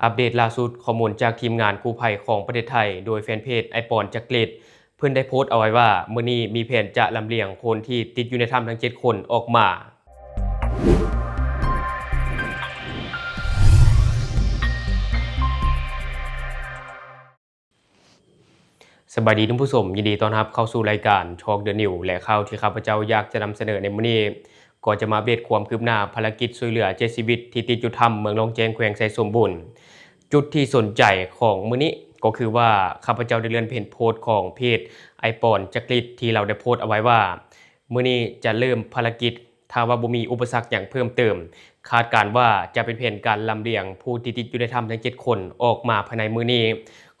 อัปเดตล่าสุดข้อมูลจากทีมงานกู้ภัยของประเทศไทยโดยแฟนเพจไอปอนจักริดเพิ่นได้โพสต์เอาไว้ว่ามื้อนี้มีแผนจะลำเลียงคนที่ติดอยู่ในถ้ำทั้ง7คนออกมาสบายดีท่านผู้ชมยินดีต้อนรับเข้าสู่รายการช็อกเดอะนิวและข่าวที่ข้าพเจ้าอยากจะนำเสนอในมื้อนี้ก็จะมาอัปเดตความคืบหน้าภารกิจช่วยเหลือ7ชีวิตที่ติดอยู่ถ้ำเมืองหนองแจงแขวงไสสมบูรณ์จุดที่สนใจของมื้อนี้ก็คือว่าข้าพเจ้าได้เลื่อนเพจโพสต์ของเพจไอปอนจักริดที่เราได้โพสต์เอาไว้ว่ามื้อนี้จะเริ่มภารกิจถ้าว่าบ่มีอุปสรรคอย่างเพิ่มเติมคาดการณ์ว่าจะเป็นแผนการลำเลียงผู้ที่ติดอยู่ในถ้ำทั้ง7คนออกมาภายในมื้อนี้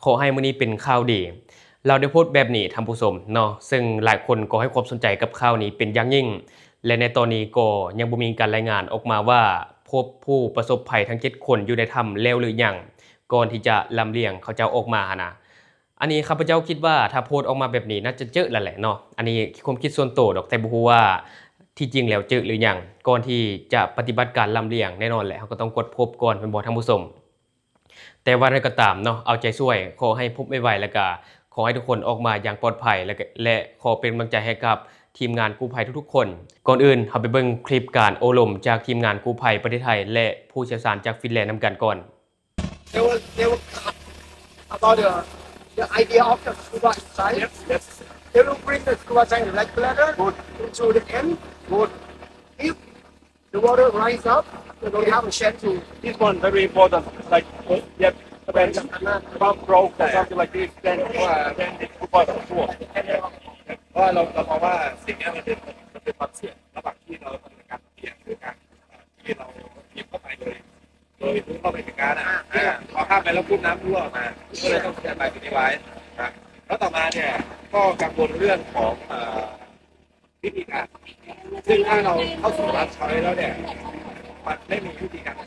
ขอให้มื้อนี้เป็นข่าวดีเราได้โพสต์แบบนี้ท่านผู้ชมเนาะซึ่งหลายคนก็ให้ความสนใจกับข่าวนี้เป็นอย่างยิ่งและในตอนนี้ก็ยังบ่มีการรายงานออกมาว่าพบผู้ประสบภัยทั้ง7คนอยู่ในถ้ำแล้วหรือยังก่อนที่จะลำเลียงเขาเจ้าออกมานะอันนี้ข้าพเจ้าคิดว่าถ้าโพสต์ออกมาแบบนี้น่าจะเจอแล้วแหละเนาะอันนี้ความคิดส่วนตัวดอกแต่บ่ฮู้ว่าที่จริงแล้วเจอหรือยังก่อนที่จะปฏิบัติการลำเลียงแน่นอนแหละเขาก็ต้องกดพบก่อนเป็นบ่ท่านผู้ชมแต่ว่าอะไรก็ตามเนาะเอาใจช่วยขอให้พบไวๆแล้วก็ขอให้ทุกคนออกมาอย่างปลอดภัยและขอเป็นกำลังใจให้กับทีมงานกู้ภัยทุกๆคนก่อนอื่นเราไปเบิ่งคลิปการโอลมจากทีมงานกู้ภัยประเทศไทยและผู้เชี่ยวชาญจากฟินแลนด์นำกันก่อน They will cut about the idea of the scuba inside. Yes. They will bring the scuba tank regulator into the end. Good. If the water rise up, they will have a chance to. This one very important. Like yeah, when pump broke or something like this, then it could be a tool. เพราะเรามองว่าสิ่งนี้มันเป็นความเสี่ยงระหว่างที่เราทำการเปลี่ยนหรือการที่เราพิมพ์เข้าไปโดยรู้เข้าไปในการพอข้ามไปแล้วพุ่งน้ำรั่วออกมาก็เลยต้องเสียไปตัวนี้ไว้นะแล้วต่อมาเนี่ยก็กังวลเรื่องของวิธีการซึ่งถ้าเราเข้าสู่รัฐช้อยแล้วเนี่ยมันไม่มีวิธีการเป็น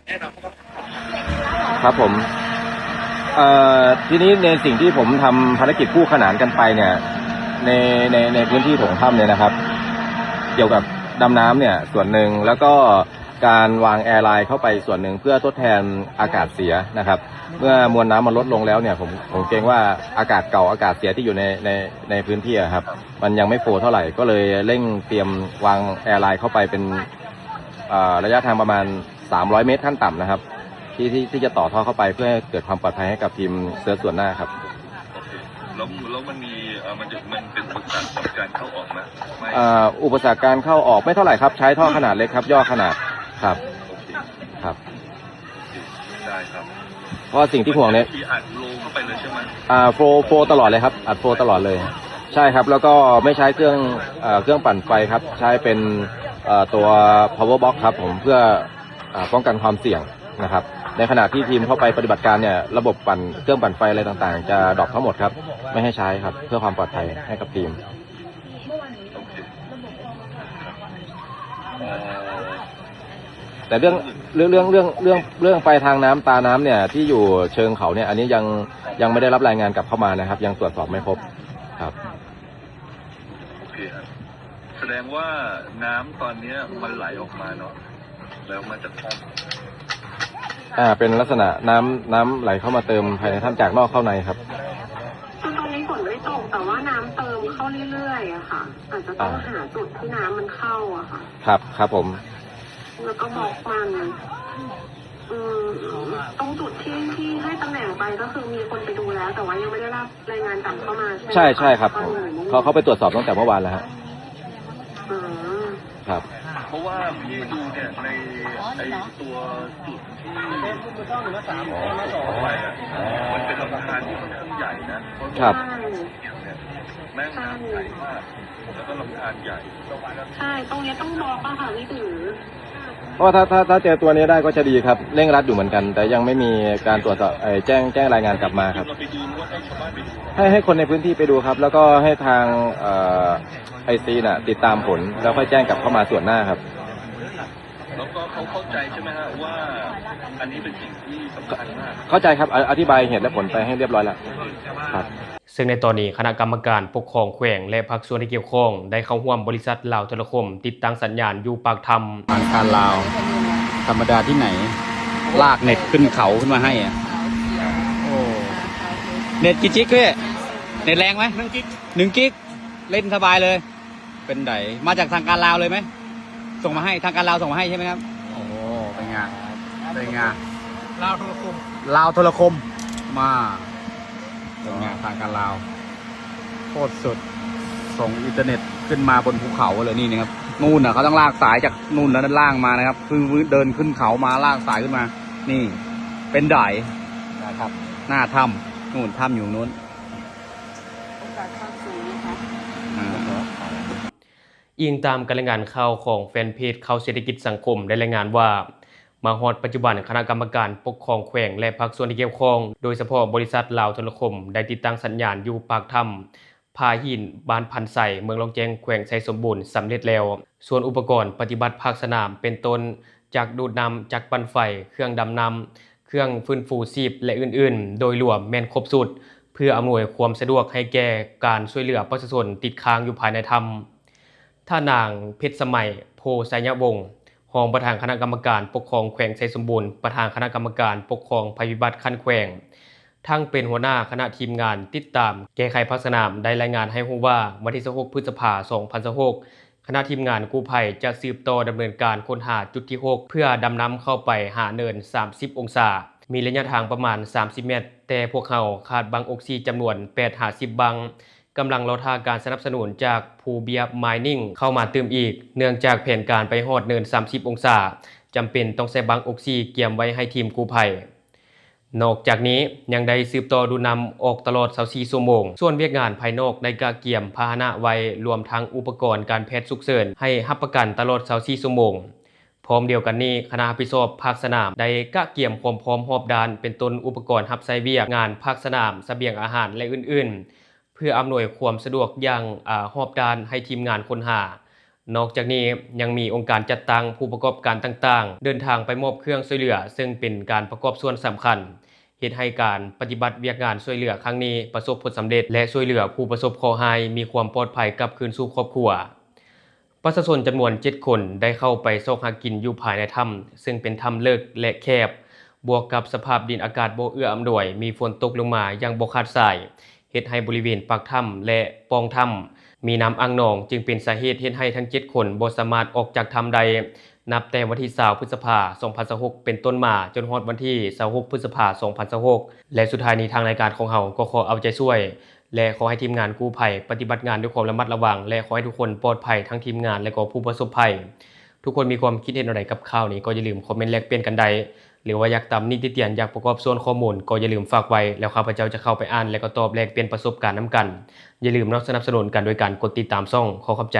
แน่นอนต้องครับผมทีนี้ในสิ่งที่ผมทำภารกิจคู่ขนานกันไปเนี่ยในพื้นที่โถงถ้ำเนี่ยนะครับเกี่ยวกับดำน้ำเนี่ยส่วนหนึ่งแล้วก็การวางแอร์ไลน์เข้าไปส่วนหนึ่งเพื่อทดแทนอากาศเสียนะครับเมื่อมวลน้ำมันลดลงแล้วเนี่ยผมเกรงว่าอากาศเก่าอากาศเสียที่อยู่ในพื้นที่ครับมันยังไม่โฟเท่าไหร่ก็เลยเร่งเตรียมวางแอร์ไลน์เข้าไปเป็นระยะทางประมาณ300 เมตรขั้นต่ำนะครับที่จะต่อท่อเข้าไปเพื่อให้เกิดความปลอดภัยให้กับทีมเสือส่วนหน้าครับแล้วมันมีมันเป็นอุปสรรคของการเข้าออกไหมอุปสรรคการเข้าออกไม่เท่าไหร่ครับใช้ท่อขนาดเล็กครับย่อขนาดครับครับได้ครับเพราะสิ่งที่ห่วงเนี่ยอัดโลเข้าไปเลยใช่ไหมโฟตลอดเลยครับอัดโฟตลอดเลยใช่ครับแล้วก็ไม่ใช้เครื่องปั่นไฟครับใช้เป็นตัว power box ครับผมเพื่อป้องกันความเสี่ยงนะครับในขณะที่ทีมเข้าไปปฏิบัติการเนี่ยระบบเครื่องปั่นไฟอะไรต่างๆจะดรอปทั้งหมดครับไม่ให้ใช้ครับเพื่อความปลอดภัยให้กับทีมแต่เรื่องไฟทางน้ำตาน้ำเนี่ยที่อยู่เชิงเขาเนี่ยอันนี้ยังไม่ได้รับรายงานกลับเข้ามานะครับยังตรวจสอบไม่พบครับโอเคครับแสดงว่าน้ำตอนนี้มันไหลออกมาเนาะแล้วมันจะท่วมเป็นลักษณะน้ำไหลเข้ามาเติมภายในถ้ำจากนอกเข้าในครับคือตอนนี้ฝนไม่ตกแต่ว่าน้ำเติมเข้าเรื่อยๆอะค่ะอาจจะต้องหาจุดที่น้ำมันเข้าอะค่ะครับผมแล้วก็บอกมันตรงจุดที่ให้ตำแหน่งไปก็คือมีคนไปดูแล้วแต่ว่ายังไม่ได้รับรายงานกลับเข้ามาใช่ครับเขาไปตรวจสอบตั้งแต่เมื่อวานแล้วฮะครับเพราะว่าพี่ดูเนี่ยในตัวจุดที่ไปมันเป็นลำธารที่ค่อนข้างใหญ่นะครับแม่งน้ำใหญ่มากแล้วก็ลำธารใหญ่ใช่ตรงนี้ต้องบอกป่ะค่ะพี่ถือเพราะถ้าเจอตัวนี้ได้ก็จะดีครับเร่งรัดอยู่เหมือนกันแต่ยังไม่มีการตรวจสอบแจ้งรายงานกลับมาครับให้คนในพื้นที่ไปดูครับแล้วก็ให้ทางICน่ะติดตามผลแล้วค่อยแจ้งกลับเข้ามาส่วนหน้าครับแล้วก็เขาเข้าใจใช่ไหมฮะว่าอันนี้เป็นสิ่งที่สำคัญมากเข้าใจครับอธิบายเหตุและผลไปให้เรียบร้อยแล้วครับซึ่งในตอนนี้คณะกรรมการปกครองแขวงและภาคส่วนที่เกี่ยวข้องได้เข้าร่วมบริษัทลาวโทรคมติดตั้งสัญญาณอยู่ปากถ้ำอาคารลาวธรรมดาที่ไหน ลากเน็ตขึ้นเขาขึ้นมาให้อ่ะโอ้เน็ตกี่จิกพี่เน็ตแรงไหม1 กิกเล่นสบายเลย เป็นไดมาจากทางการลาวเลยไหมส่งมาให้ทางการลาวส่งมาให้ใช่ไหมครับโอ้เป็นไงลาวโทรคมมาเป็นไงทางการลาวโคตรสุดส่งอินเทอร์เน็ตขึ้นมาบนภูเขาเลยนี่นะครับนู่นน่ะเขาต้องลากสายจากนู่นแล้วด้านล่างมานะครับคือเดินขึ้นเขามาลากสายขึ้นมานี่เป็นไดนะครับหน้าถ้ำนู่นถ้ำอยู่นู้นอิงตามการรายงานข่าวของแฟนเพจข่าวเศรษฐกิจสังคมได้รายงานว่ามาฮอดปัจจุบันคณะกรรมการปกครองแขวงและภาคส่วนที่เกี่ยวข้องโดยเฉพาะบริษัทลาวโทรคมได้ติดตั้งสัญญาณอยู่ปากถ้ำพาหินบ้านพันไสเมืองลองแจงแขวงไสสมบูรณ์สำเร็จแล้วส่วนอุปกรณ์ปฏิบัติภาคสนามเป็นต้นจากดูดน้ำจากปั่นไฟเครื่องดำน้ำเครื่องฟื้นฟูชีพและอื่นๆโดยรวมแม่นครบสุดเพื่ออำนวยความสะดวกให้แก่การช่วยเหลือประชาชนติดค้างอยู่ภายในถ้ำท่านางเพชรสมัยโพไสยวงศ์รองประธานคณะกรรมการปกครองแขวงไสสมบูรณ์ประธานคณะกรรมการปกครองภัยพิบัติขั้นแขวงทั้งเป็นหัวหน้าคณะทีมงานติดตามแก้ไขภาคสนามได้รายงานให้รู้ว่าวันที่16พฤษภาคม2026คณะทีมงานกู้ภัยจะสืบต่อดำเนินการค้นหาจุดที่6เพื่อดำน้ำเข้าไปหาเนิน30องศามีระยะทางประมาณ30เมตรแต่พวกเขาขาดบังออกซิจำนวน850บังกำลังรอท่าการสนับสนุนจากภูเบียไมนิ่งเข้ามาเติมอีกเนื่องจากแผนการไปฮอดเนิน30องศาจำเป็นต้องใส่บังออกซิเกียมไว้ให้ทีมกู้ภัยนอกจากนี้ยังได้สืบต่อดูนำออกตลอด24ชั่วโมงส่วนเวียกงานภายนอกในกะเกียมพาหนะไว้รวมทั้งอุปกรณ์การแพทย์ฉุกเฉินให้รับประกันตลอด24ชั่วโมงพร้อมเดียวกันนี้คณะรับผิดชอบภาคสนามได้กะเกียมความพร้อมรอบด้านเป็นต้นอุปกรณ์รับใช้เวียกงานภาคสนามเสบียงอาหารและอื่นๆเพื่ออำนวยความสะดวกอย่างรอบด้านให้ทีมงานค้นหานอกจากนี้ยังมีองค์การจัดตั้งผู้ประกอบการต่างๆเดินทางไปมอบเครื่องช่วยเหลือซึ่งเป็นการประกอบส่วนสำคัญเฮ็ดให้การปฏิบัติเวียกงานช่วยเหลือครั้งนี้ประสบผลสำเร็จและช่วยเหลือผู้ประสบข้อภัยมีความปลอดภัยกลับคืนสู่ครอบครัวประชาชนจำนวน7คนได้เข้าไปซอกหากินอยู่ภายในถ้ำซึ่งเป็นถ้ำเลิกและแคบบวกกับสภาพดินอากาศบ่เอื้ออำนวยมีฝนตกลงมาอย่างบ่ขาดสายเฮ็ดให้บริเวณปากถ้ำและปองถ้ำมีน้ำอ่างนองจึงเป็นสาเหตุเฮ็ดให้ทั้ง7คนบ่สามารถออกจากถ้ำใดนับแต่วันที่20พฤษภาคม2026เป็นต้นมาจนฮอดวันที่26พฤษภาคม2026และสุดท้ายนี้ทางรายการของเราก็ขอเอาใจช่วยและขอให้ทีมงานกู้ภัยปฏิบัติงานด้วยความระมัดระวังและขอให้ทุกคนปลอดภัยทั้งทีมงานและก็ผู้ประสบภัยทุกคนมีความคิดเห็นอะไรกับข่าวนี้ก็อย่าลืมคอมเมนต์แลกเปลี่ยนกันได้หรือว่าอยากตามนิติเตียนอยากประกอบส่วนข้อมูลก็อย่าลืมฝากไว้แล้วข้าพเจ้าจะเข้าไปอ่านและก็ตอบแลกเปลี่ยนประสบการณ์นํกันอย่าลืมสนับสนุนกันโดยการกดติดตามช่องขอขอบใจ